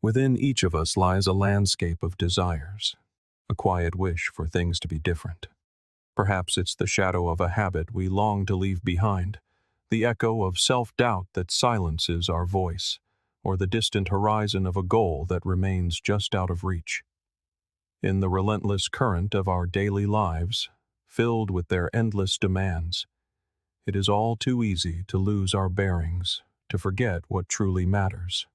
Within each of us lies a landscape of desires, a quiet wish for things to be different. Perhaps it's the shadow of a habit we long to leave behind, the echo of self-doubt that silences our voice, or the distant horizon of a goal that remains just out of reach. In the relentless current of our daily lives, filled with their endless demands, it is all too easy to lose our bearings, to forget what truly matters.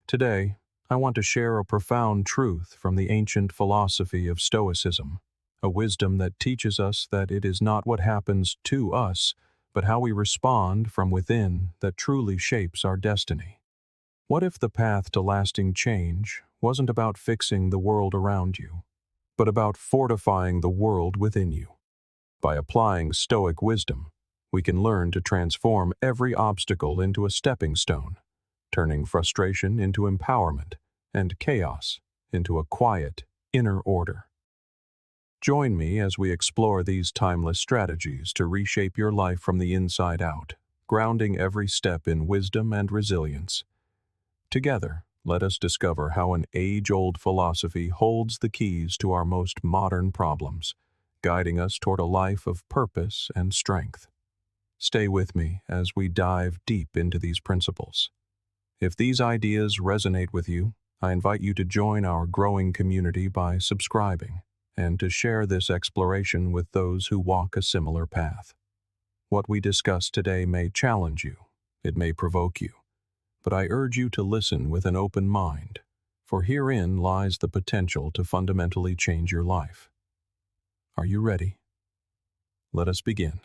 Today, I want to share a profound truth from the ancient philosophy of Stoicism, a wisdom that teaches us that it is not what happens to us, but how we respond from within that truly shapes our destiny. What if the path to lasting change wasn't about fixing the world around you, but about fortifying the world within you? By applying Stoic wisdom, we can learn to transform every obstacle into a stepping stone, turning frustration into empowerment and chaos into a quiet, inner order. Join me as we explore these timeless strategies to reshape your life from the inside out, grounding every step in wisdom and resilience. Together, let us discover how an age-old philosophy holds the keys to our most modern problems, guiding us toward a life of purpose and strength. Stay with me as we dive deep into these principles. If these ideas resonate with you, I invite you to join our growing community by subscribing and to share this exploration with those who walk a similar path. What we discuss today may challenge you, it may provoke you, but I urge you to listen with an open mind, for herein lies the potential to fundamentally change your life. Are you ready? Let us begin.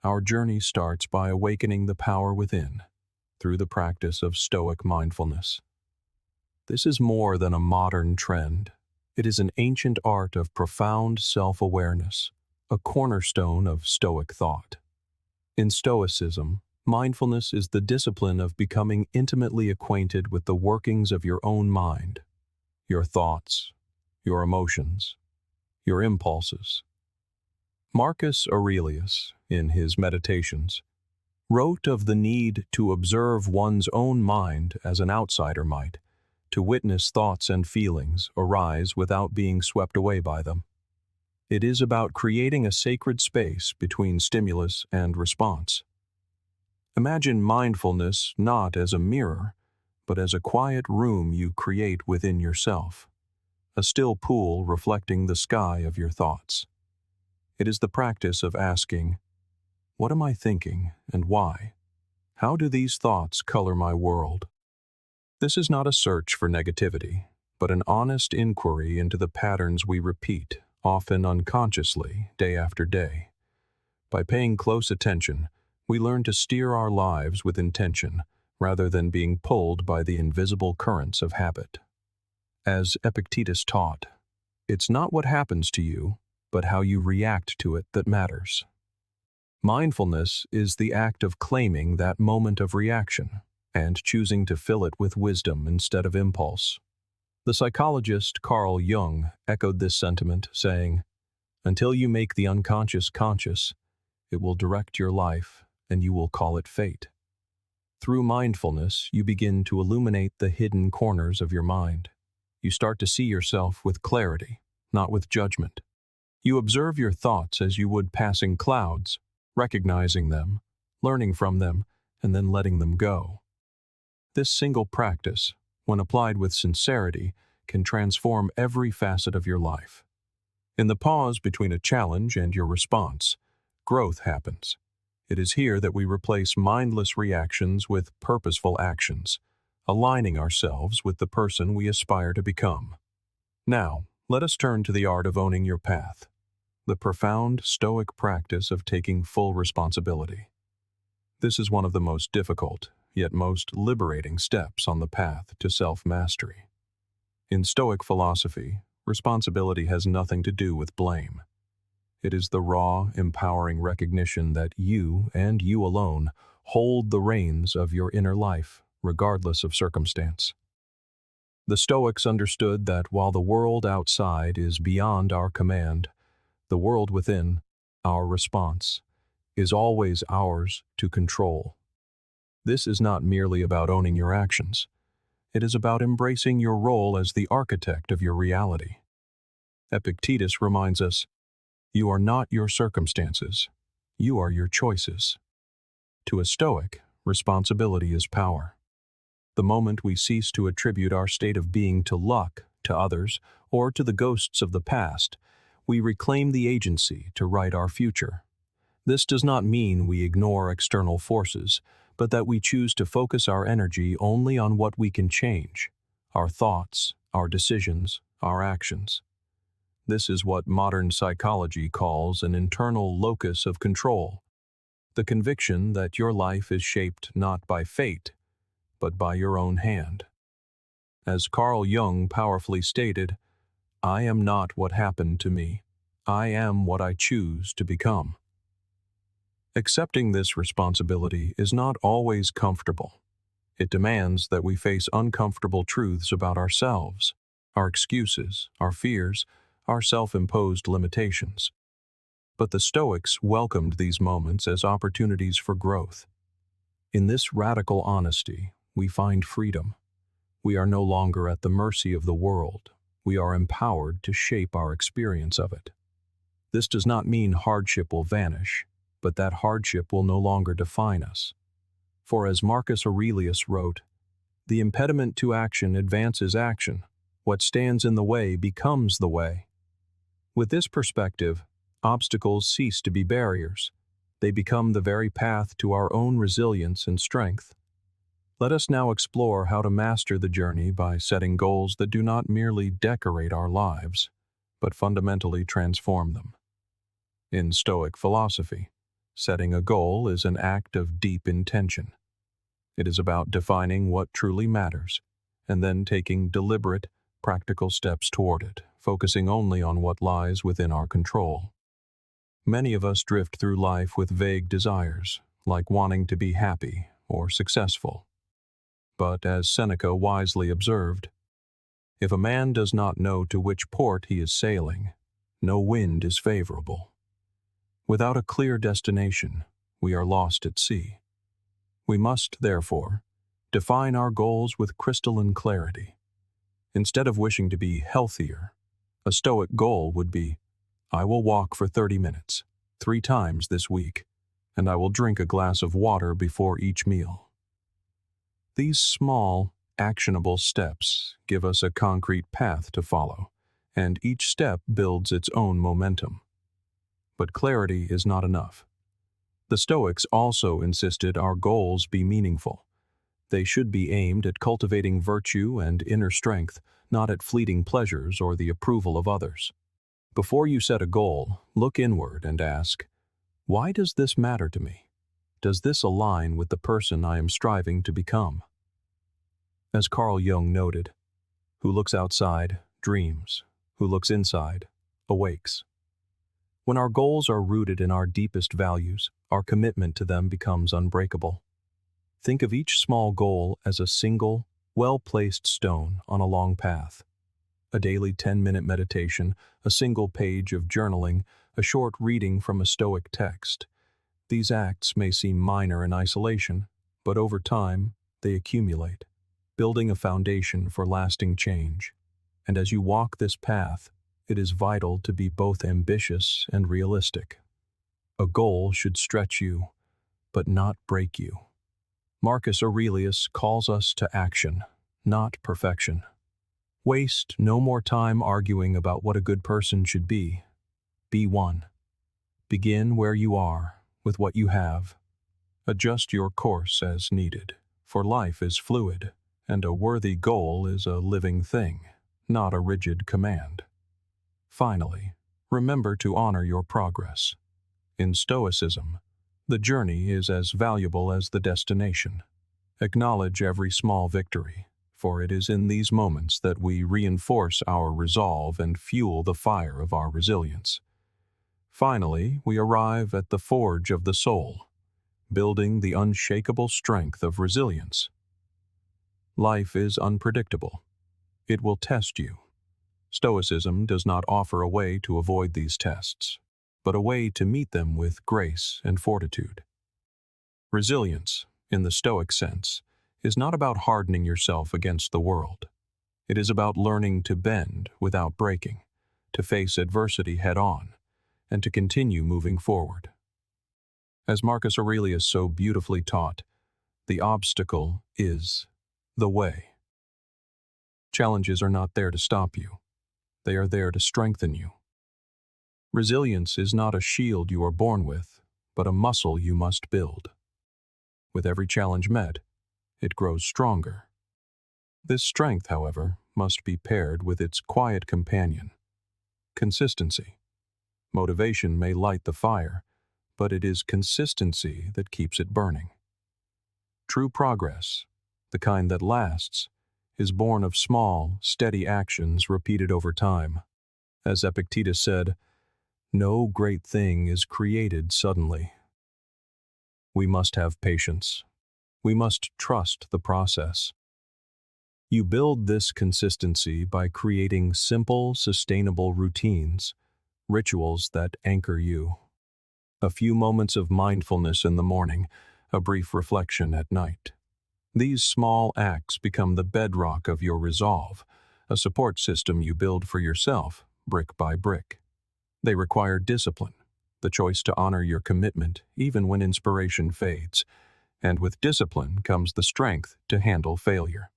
Our journey starts by awakening the power within, through the practice of Stoic mindfulness. This is more than a modern trend. It is an ancient art of profound self-awareness, a cornerstone of Stoic thought. In Stoicism, mindfulness is the discipline of becoming intimately acquainted with the workings of your own mind, your thoughts, your emotions, your impulses. Marcus Aurelius, in his Meditations, wrote of the need to observe one's own mind as an outsider might, to witness thoughts and feelings arise without being swept away by them. It is about creating a sacred space between stimulus and response. Imagine mindfulness not as a mirror, but as a quiet room you create within yourself, a still pool reflecting the sky of your thoughts. It is the practice of asking, what am I thinking and why? How do these thoughts color my world? This is not a search for negativity, but an honest inquiry into the patterns we repeat, often unconsciously, day after day. By paying close attention, we learn to steer our lives with intention, rather than being pulled by the invisible currents of habit. As Epictetus taught, it's not what happens to you, but how you react to it that matters. Mindfulness is the act of claiming that moment of reaction and choosing to fill it with wisdom instead of impulse. The psychologist Carl Jung echoed this sentiment, saying, "Until you make the unconscious conscious, it will direct your life and you will call it fate." Through mindfulness, you begin to illuminate the hidden corners of your mind. You start to see yourself with clarity, not with judgment. You observe your thoughts as you would passing clouds, recognizing them, learning from them, and then letting them go. This single practice, when applied with sincerity, can transform every facet of your life. In the pause between a challenge and your response, growth happens. It is here that we replace mindless reactions with purposeful actions, aligning ourselves with the person we aspire to become. Now, let us turn to the art of owning your path, the profound Stoic practice of taking full responsibility. This is one of the most difficult, yet most liberating steps on the path to self-mastery. In Stoic philosophy, responsibility has nothing to do with blame. It is the raw, empowering recognition that you, and you alone, hold the reins of your inner life, regardless of circumstance. The Stoics understood that while the world outside is beyond our command, the world within, our response, is always ours to control. This is not merely about owning your actions. It is about embracing your role as the architect of your reality. Epictetus reminds us, "You are not your circumstances. You are your choices." To a Stoic, responsibility is power. The moment we cease to attribute our state of being to luck, to others, or to the ghosts of the past, we reclaim the agency to write our future. This does not mean we ignore external forces, but that we choose to focus our energy only on what we can change: our thoughts, our decisions, our actions. This is what modern psychology calls an internal locus of control, the conviction that your life is shaped not by fate, but by your own hand. As Carl Jung powerfully stated, "I am not what happened to me. I am what I choose to become." Accepting this responsibility is not always comfortable. It demands that we face uncomfortable truths about ourselves, our excuses, our fears, our self-imposed limitations. But the Stoics welcomed these moments as opportunities for growth. In this radical honesty, we find freedom. We are no longer at the mercy of the world. We are empowered to shape our experience of it. This does not mean hardship will vanish, but that hardship will no longer define us. For as Marcus Aurelius wrote, "The impediment to action advances action. What stands in the way becomes the way." With this perspective, obstacles cease to be barriers. They become the very path to our own resilience and strength. Let us now explore how to master the journey by setting goals that do not merely decorate our lives, but fundamentally transform them. In Stoic philosophy, setting a goal is an act of deep intention. It is about defining what truly matters, and then taking deliberate, practical steps toward it, focusing only on what lies within our control. Many of us drift through life with vague desires, like wanting to be happy or successful. But as Seneca wisely observed, "If a man does not know to which port he is sailing, no wind is favorable." Without a clear destination, we are lost at sea. We must, therefore, define our goals with crystalline clarity. Instead of wishing to be healthier, a Stoic goal would be, "I will walk for 30 minutes, 3 times this week, and I will drink a glass of water before each meal." These small, actionable steps give us a concrete path to follow, and each step builds its own momentum. But clarity is not enough. The Stoics also insisted our goals be meaningful. They should be aimed at cultivating virtue and inner strength, not at fleeting pleasures or the approval of others. Before you set a goal, look inward and ask, "Why does this matter to me? Does this align with the person I am striving to become?" As Carl Jung noted, "Who looks outside dreams. Who looks inside awakes." When our goals are rooted in our deepest values, our commitment to them becomes unbreakable. Think of each small goal as a single, well-placed stone on a long path. A daily 10-minute meditation, a single page of journaling, a short reading from a Stoic text. These acts may seem minor in isolation, but over time, they accumulate, building a foundation for lasting change. And as you walk this path, it is vital to be both ambitious and realistic. A goal should stretch you, but not break you. Marcus Aurelius calls us to action, not perfection. Waste no more time arguing about what a good person should be. Be one. Begin where you are, with what you have. Adjust your course as needed, for life is fluid, and a worthy goal is a living thing, not a rigid command. Finally, remember to honor your progress. In Stoicism, the journey is as valuable as the destination. Acknowledge every small victory, for it is in these moments that we reinforce our resolve and fuel the fire of our resilience. Finally, we arrive at the forge of the soul, building the unshakable strength of resilience. Life is unpredictable. It will test you. Stoicism does not offer a way to avoid these tests, but a way to meet them with grace and fortitude. Resilience, in the Stoic sense, is not about hardening yourself against the world. It is about learning to bend without breaking, to face adversity head-on, and to continue moving forward. As Marcus Aurelius so beautifully taught, the obstacle is the way. Challenges are not there to stop you. They are there to strengthen you. Resilience is not a shield you are born with, but a muscle you must build. With every challenge met, it grows stronger. This strength, however, must be paired with its quiet companion, consistency. Motivation may light the fire, but it is consistency that keeps it burning. True progress, the kind that lasts, is born of small, steady actions repeated over time. As Epictetus said, "No great thing is created suddenly." We must have patience. We must trust the process. You build this consistency by creating simple, sustainable routines, rituals that anchor you. A few moments of mindfulness in the morning, a brief reflection at night. These small acts become the bedrock of your resolve, a support system you build for yourself, brick by brick. They require discipline, the choice to honor your commitment even when inspiration fades, and with discipline comes the strength to handle failure.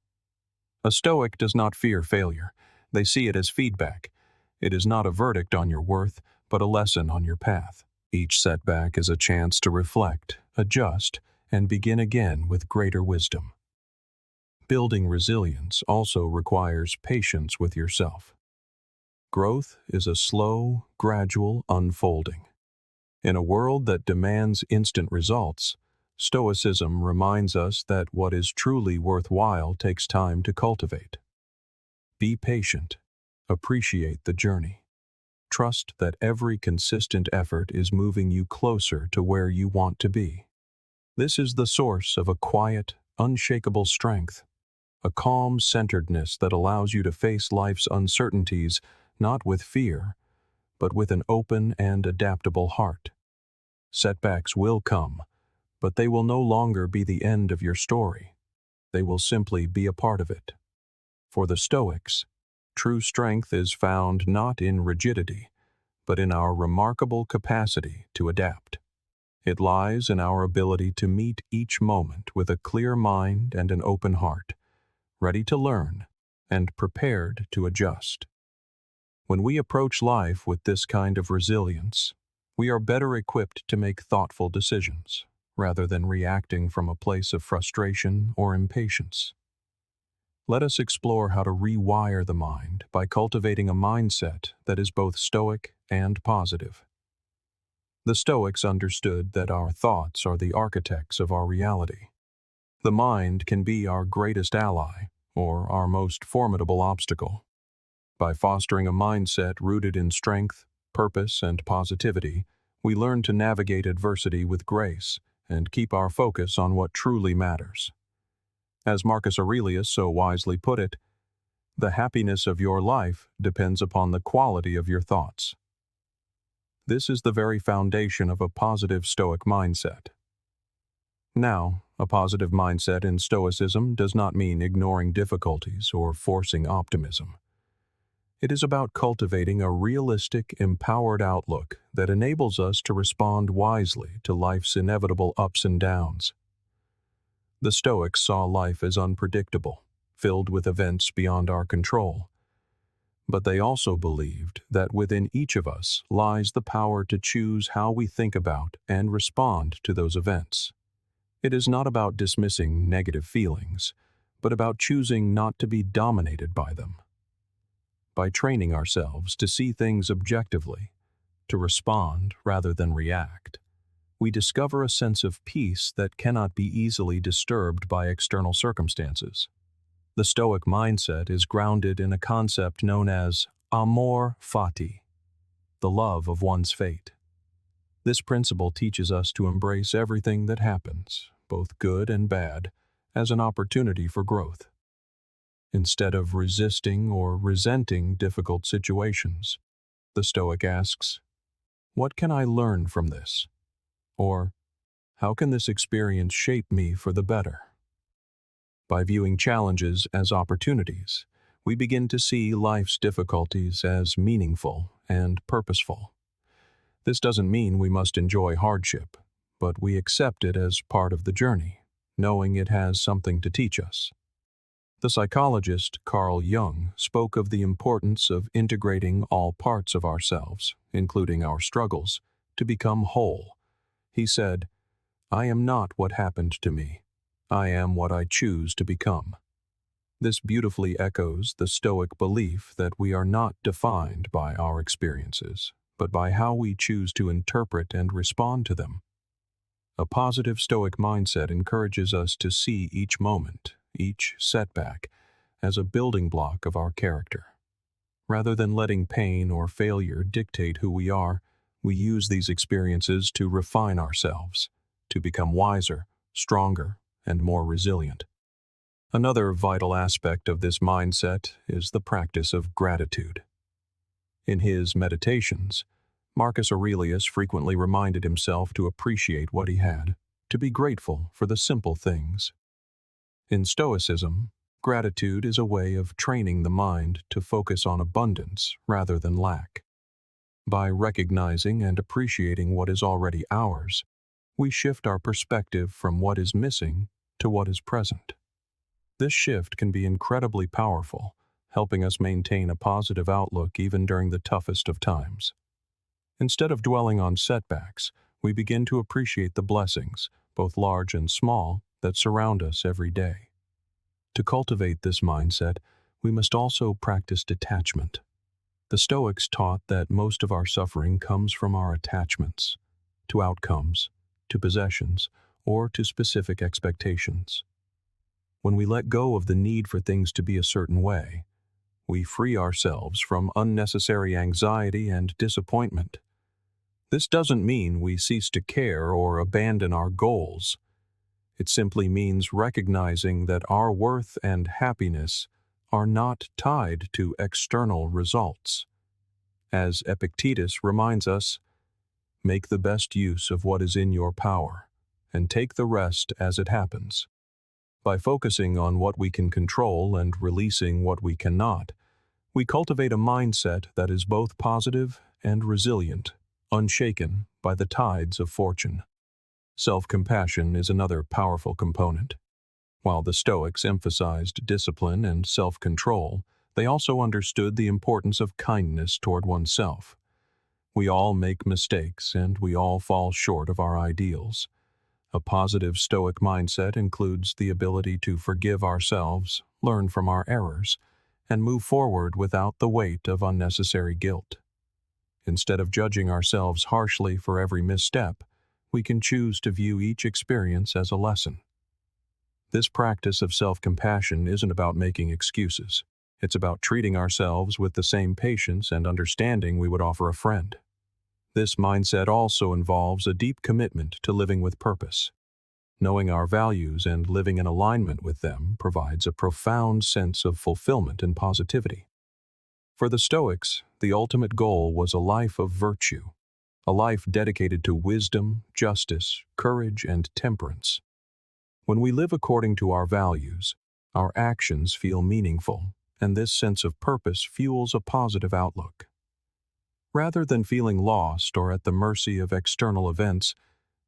A Stoic does not fear failure. They see it as feedback. It is not a verdict on your worth, but a lesson on your path. Each setback is a chance to reflect, adjust, and begin again with greater wisdom. Building resilience also requires patience with yourself. Growth is a slow, gradual unfolding. In a world that demands instant results, Stoicism reminds us that what is truly worthwhile takes time to cultivate. Be patient. Appreciate the journey. Trust that every consistent effort is moving you closer to where you want to be. This is the source of a quiet, unshakable strength, a calm centeredness that allows you to face life's uncertainties not with fear, but with an open and adaptable heart. Setbacks will come, but they will no longer be the end of your story. They will simply be a part of it. For the Stoics, true strength is found not in rigidity, but in our remarkable capacity to adapt. It lies in our ability to meet each moment with a clear mind and an open heart, ready to learn and prepared to adjust. When we approach life with this kind of resilience, we are better equipped to make thoughtful decisions, rather than reacting from a place of frustration or impatience. Let us explore how to rewire the mind by cultivating a mindset that is both stoic and positive. The Stoics understood that our thoughts are the architects of our reality. The mind can be our greatest ally or our most formidable obstacle. By fostering a mindset rooted in strength, purpose, and positivity, we learn to navigate adversity with grace and keep our focus on what truly matters. As Marcus Aurelius so wisely put it, the happiness of your life depends upon the quality of your thoughts. This is the very foundation of a positive Stoic mindset. Now, a positive mindset in Stoicism does not mean ignoring difficulties or forcing optimism. It is about cultivating a realistic, empowered outlook that enables us to respond wisely to life's inevitable ups and downs. The Stoics saw life as unpredictable, filled with events beyond our control. But they also believed that within each of us lies the power to choose how we think about and respond to those events. It is not about dismissing negative feelings, but about choosing not to be dominated by them. By training ourselves to see things objectively, to respond rather than react, we discover a sense of peace that cannot be easily disturbed by external circumstances. The Stoic mindset is grounded in a concept known as amor fati, the love of one's fate. This principle teaches us to embrace everything that happens, both good and bad, as an opportunity for growth. Instead of resisting or resenting difficult situations, the Stoic asks, "What can I learn from this?" Or, "How can this experience shape me for the better?" By viewing challenges as opportunities, we begin to see life's difficulties as meaningful and purposeful. This doesn't mean we must enjoy hardship, but we accept it as part of the journey, knowing it has something to teach us. The psychologist Carl Jung spoke of the importance of integrating all parts of ourselves, including our struggles, to become whole. He said, "I am not what happened to me. I am what I choose to become." This beautifully echoes the Stoic belief that we are not defined by our experiences, but by how we choose to interpret and respond to them. A positive Stoic mindset encourages us to see each moment, each setback, as a building block of our character. Rather than letting pain or failure dictate who we are, we use these experiences to refine ourselves, to become wiser, stronger, and more resilient. Another vital aspect of this mindset is the practice of gratitude. In his Meditations, Marcus Aurelius frequently reminded himself to appreciate what he had, to be grateful for the simple things. In Stoicism, gratitude is a way of training the mind to focus on abundance rather than lack. By recognizing and appreciating what is already ours, we shift our perspective from what is missing to what is present. This shift can be incredibly powerful, helping us maintain a positive outlook even during the toughest of times. Instead of dwelling on setbacks, we begin to appreciate the blessings, both large and small, that surround us every day. To cultivate this mindset, we must also practice detachment. The Stoics taught that most of our suffering comes from our attachments, to outcomes, to possessions, or to specific expectations. When we let go of the need for things to be a certain way, we free ourselves from unnecessary anxiety and disappointment. This doesn't mean we cease to care or abandon our goals. It simply means recognizing that our worth and happiness are not tied to external results. As Epictetus reminds us, "Make the best use of what is in your power, and take the rest as it happens." By focusing on what we can control and releasing what we cannot, we cultivate a mindset that is both positive and resilient, unshaken by the tides of fortune. Self-compassion is another powerful component. While the Stoics emphasized discipline and self-control, they also understood the importance of kindness toward oneself. We all make mistakes and we all fall short of our ideals. A positive Stoic mindset includes the ability to forgive ourselves, learn from our errors, and move forward without the weight of unnecessary guilt. Instead of judging ourselves harshly for every misstep, we can choose to view each experience as a lesson. This practice of self-compassion isn't about making excuses. It's about treating ourselves with the same patience and understanding we would offer a friend. This mindset also involves a deep commitment to living with purpose. Knowing our values and living in alignment with them provides a profound sense of fulfillment and positivity. For the Stoics, the ultimate goal was a life of virtue, a life dedicated to wisdom, justice, courage, and temperance. When we live according to our values, our actions feel meaningful, and this sense of purpose fuels a positive outlook. Rather than feeling lost or at the mercy of external events,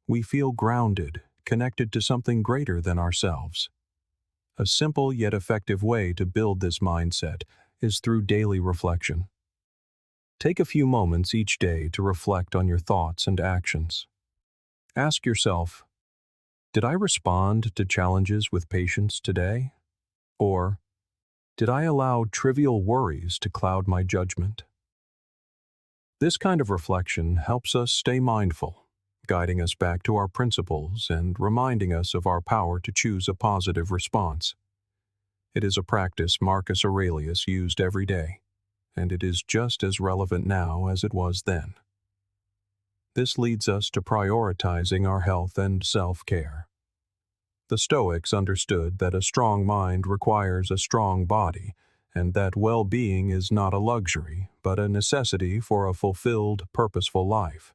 we feel grounded, connected to something greater than ourselves. A simple yet effective way to build this mindset is through daily reflection. Take a few moments each day to reflect on your thoughts and actions. Ask yourself, did I respond to challenges with patience today? Or, did I allow trivial worries to cloud my judgment? This kind of reflection helps us stay mindful, guiding us back to our principles and reminding us of our power to choose a positive response. It is a practice Marcus Aurelius used every day, and it is just as relevant now as it was then. This leads us to prioritizing our health and self-care. The Stoics understood that a strong mind requires a strong body, and that well-being is not a luxury, but a necessity for a fulfilled, purposeful life.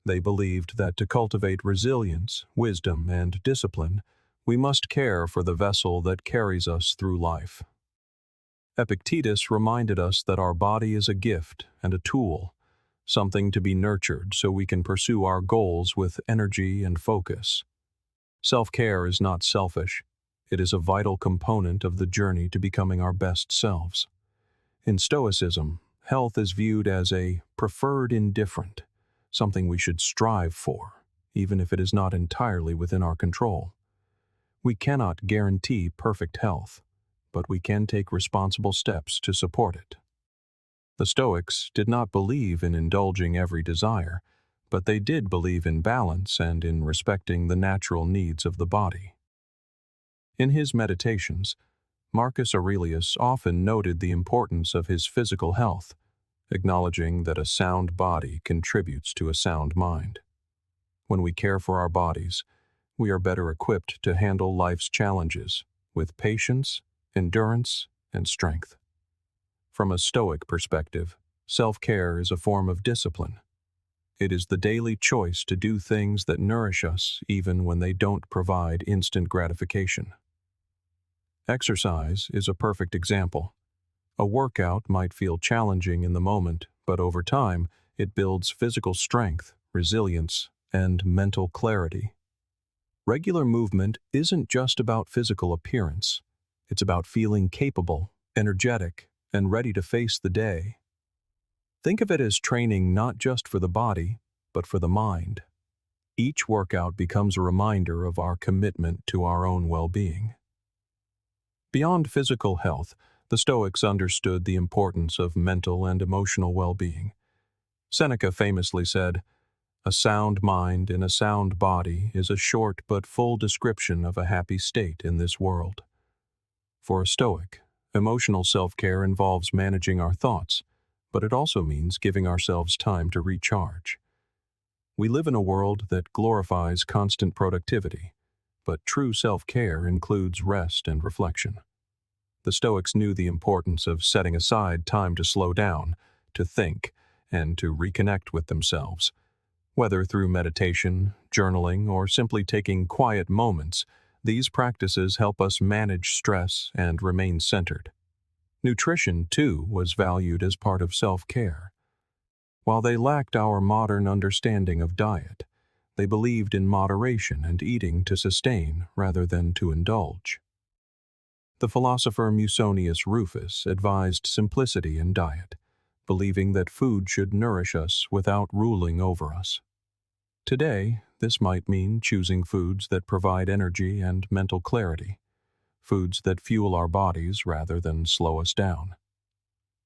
They believed that to cultivate resilience, wisdom, and discipline, We must care for the vessel that carries us through life. Epictetus reminded us that our body is a gift and a tool, something to be nurtured so we can pursue our goals with energy and focus. Self-care is not selfish. It is a vital component of the journey to becoming our best selves. In Stoicism, health is viewed as a preferred indifferent, something we should strive for, even if it is not entirely within our control. We cannot guarantee perfect health, but we can take responsible steps to support it. The Stoics did not believe in indulging every desire, but they did believe in balance and in respecting the natural needs of the body. In his meditations, Marcus Aurelius often noted the importance of his physical health, acknowledging that a sound body contributes to a sound mind. When we care for our bodies, we are better equipped to handle life's challenges with patience, endurance, and strength. From a Stoic perspective, self-care is a form of discipline. It is the daily choice to do things that nourish us even when they don't provide instant gratification. Exercise is a perfect example. A workout might feel challenging in the moment, but over time, it builds physical strength, resilience, and mental clarity. Regular movement isn't just about physical appearance. It's about feeling capable, energetic, and ready to face the day. Think of it as training not just for the body, but for the mind. Each workout becomes a reminder of our commitment to our own well-being. Beyond physical health, the Stoics understood the importance of mental and emotional well-being. Seneca famously said, "A sound mind in a sound body is a short but full description of a happy state in this world." For a Stoic, emotional self-care involves managing our thoughts, but it also means giving ourselves time to recharge. We live in a world that glorifies constant productivity, but true self-care includes rest and reflection. The Stoics knew the importance of setting aside time to slow down, to think, and to reconnect with themselves. Whether through meditation, journaling, or simply taking quiet moments, these practices help us manage stress and remain centered. Nutrition, too, was valued as part of self-care. While they lacked our modern understanding of diet, they believed in moderation and eating to sustain rather than to indulge. The philosopher Musonius Rufus advised simplicity in diet, believing that food should nourish us without ruling over us. Today, this might mean choosing foods that provide energy and mental clarity, foods that fuel our bodies rather than slow us down.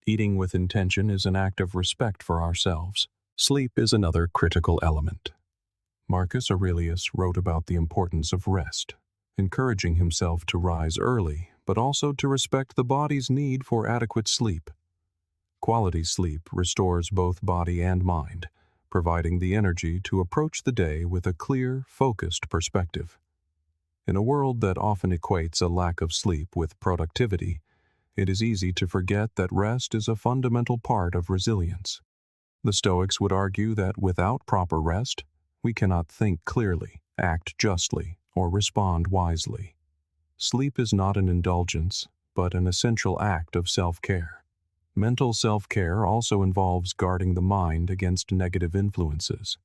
Eating with intention is an act of respect for ourselves. Sleep is another critical element. Marcus Aurelius wrote about the importance of rest, encouraging himself to rise early, but also to respect the body's need for adequate sleep. Quality sleep restores both body and mind, providing the energy to approach the day with a clear, focused perspective. In a world that often equates a lack of sleep with productivity, it is easy to forget that rest is a fundamental part of resilience. The Stoics would argue that without proper rest, we cannot think clearly, act justly, or respond wisely. Sleep is not an indulgence, but an essential act of self-care. Mental self-care also involves guarding the mind against negative influences.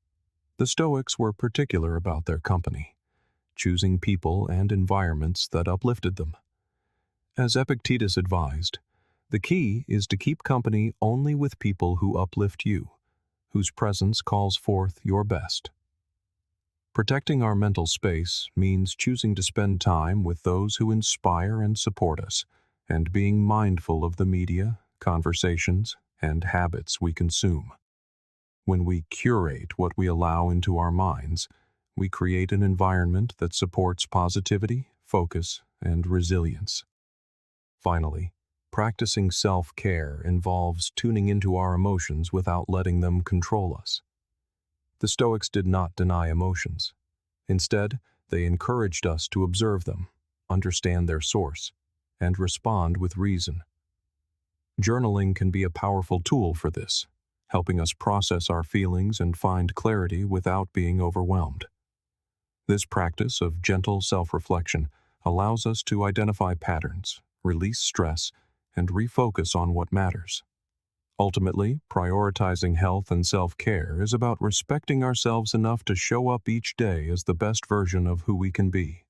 The Stoics were particular about their company, choosing people and environments that uplifted them. As Epictetus advised, the key is to keep company only with people who uplift you, whose presence calls forth your best. Protecting our mental space means choosing to spend time with those who inspire and support us, and being mindful of the media, conversations, and habits we consume. When we curate what we allow into our minds, we create an environment that supports positivity, focus, and resilience. Finally, practicing self-care involves tuning into our emotions without letting them control us. The Stoics did not deny emotions. Instead, they encouraged us to observe them, understand their source, and respond with reason. Journaling can be a powerful tool for this, helping us process our feelings and find clarity without being overwhelmed. This practice of gentle self-reflection allows us to identify patterns, release stress, and refocus on what matters. Ultimately, prioritizing health and self-care is about respecting ourselves enough to show up each day as the best version of who we can be.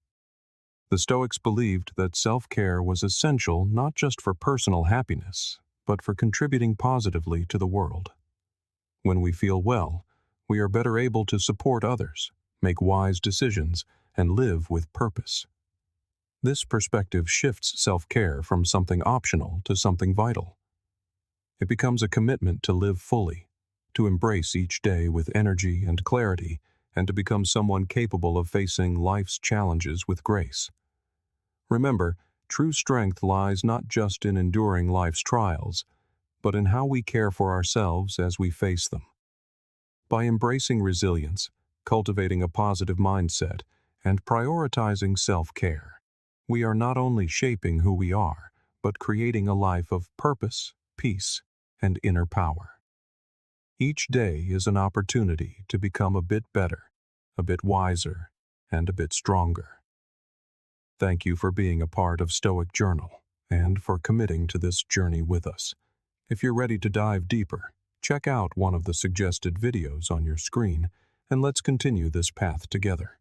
The Stoics believed that self-care was essential not just for personal happiness, but for contributing positively to the world. When we feel well, we are better able to support others, make wise decisions, and live with purpose. This perspective shifts self-care from something optional to something vital. It becomes a commitment to live fully, to embrace each day with energy and clarity, and to become someone capable of facing life's challenges with grace. Remember, true strength lies not just in enduring life's trials, but in how we care for ourselves as we face them. By embracing resilience, cultivating a positive mindset, and prioritizing self-care, we are not only shaping who we are, but creating a life of purpose, peace, and inner power. Each day is an opportunity to become a bit better, a bit wiser, and a bit stronger. Thank you for being a part of Stoic Journal and for committing to this journey with us. If you're ready to dive deeper, check out one of the suggested videos on your screen and let's continue this path together.